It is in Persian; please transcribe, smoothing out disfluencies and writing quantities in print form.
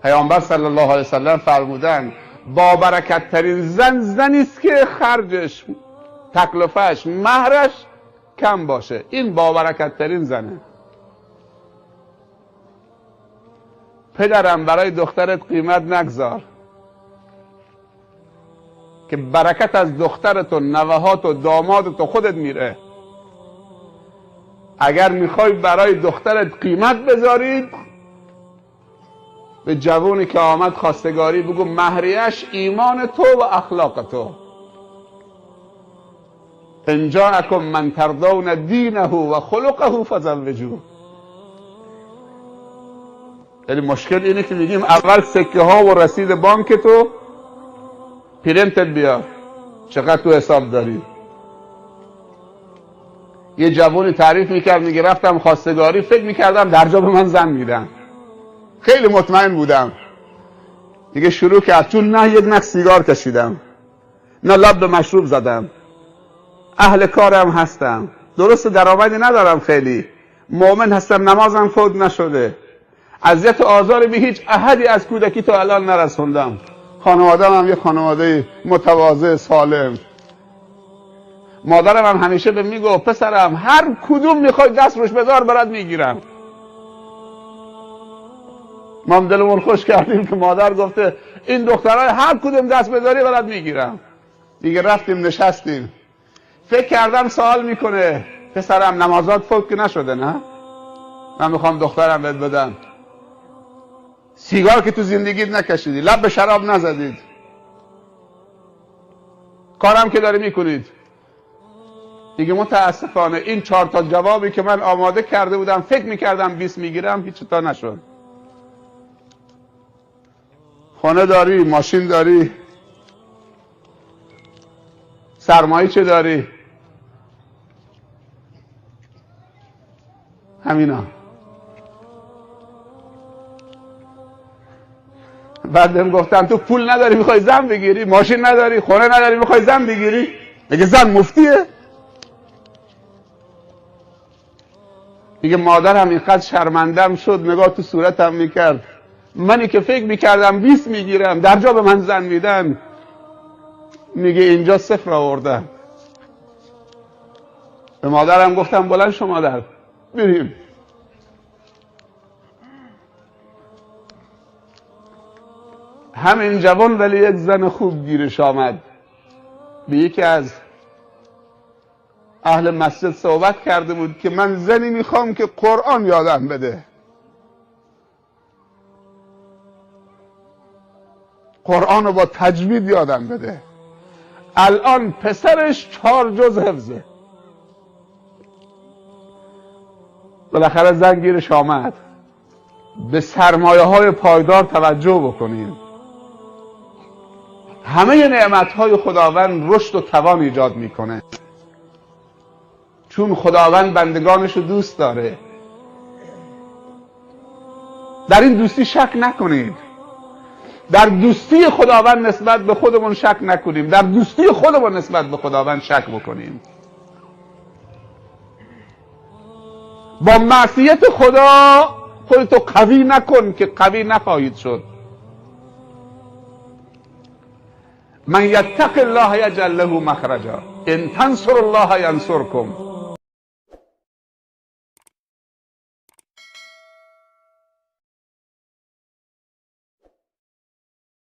پیامبر صلی الله علیه وسلم فرمودن با برکت ترین زن زنی است که خرجش، تکلفش، مهرش کم باشه. این با برکت ترین زنه. پدرم برای دخترت قیمت نگذار که برکت از دخترت و نوهات و دامادت و خودت میره. اگر میخوای برای دخترت قیمت بذارید، به جوونی که آمد خواستگاری بگو مهریش ایمان تو و اخلاق تو. ان جاءکم من ترضون دینه و خلقه فزوجوه. یعنی مشکل اینه که میگیم اول سکه ها و رسید بانک تو پرینتت بیار، چقدر تو حساب داری. یه جوونی تعریف میکرد، میگه رفتم خواستگاری، فکر میکردم درجا به من زن میدن، خیلی مطمئن بودم. دیگه شروع کرد چون نه یک نخ سیگار کشیدم، نه لب به مشروب زدم، اهل کارم هستم، درست درآمدی ندارم، خیلی مؤمن هستم، نمازم فوت نشده، اذیت و آزار به هیچ احدی از کودکی تا الان نرسوندم، خانواده‌ام هم یه خانواده متواضع سالم. مادرم هم همیشه به میگو پسرم هر کدوم میخوای دست روش بذار برات میگیرم. ما هم دلمون خوش کردیم که مادر گفته این دخترای هر کدوم دست بذاری برات میگیرم. دیگه رفتیم نشستیم، فکر کردم سوال میکنه پسرم نمازات فوت که نشده؟ نه، من میخوام دخترم بهت بدم. سیگار که تو زندگیت نکشیدی، لب به شراب نزدید، کارم که داری میکنید. دیگه متاسفانه این 4 تا جوابی که من آماده کرده بودم، فکر میکردم 20 میگیرم، هیچ تا نشد. خانه داری، ماشین داری، سرمایه چه داری؟ همینا. بعد بهم گفتن تو پول نداری میخوای زن بگیری، ماشین نداری، خونه نداری میخوای زن بگیری؟ میگه زن مفتیه؟ میگه مادرم اینقدر شرمندم شد، نگاه تو صورتم میکرد، منی که فکر میکردم 20 میگیرم در جا به من زن میدن. میگه اینجا 0 آوردم. به مادرم گفتم بلند شو مادر بریم. همین جوان ولی یک زن خوب گیرش آمد. به یکی از اهل مسجد صحبت کرده بود که من زنی میخوام که قرآن یادم بده، قرآن رو با تجوید یادم بده. الان پسرش 4 جز حفظه. بالاخره زن گیرش آمد. به سرمایه های پایدار توجه بکنید. همه نعمت های خداوند رشد و توان ایجاد میکنه، چون خداوند بندگانش رو دوست داره. در این دوستی شک نکنید. در دوستی خداوند نسبت به خودمون شک نکنیم، در دوستی خودمون نسبت به خداوند شک بکنیم. با معصیت خدا خودتو قوی نکن که قوی نخواهید شد. من یتق الله یجعل له مخرجا ان تنصروا الله ینصرکم.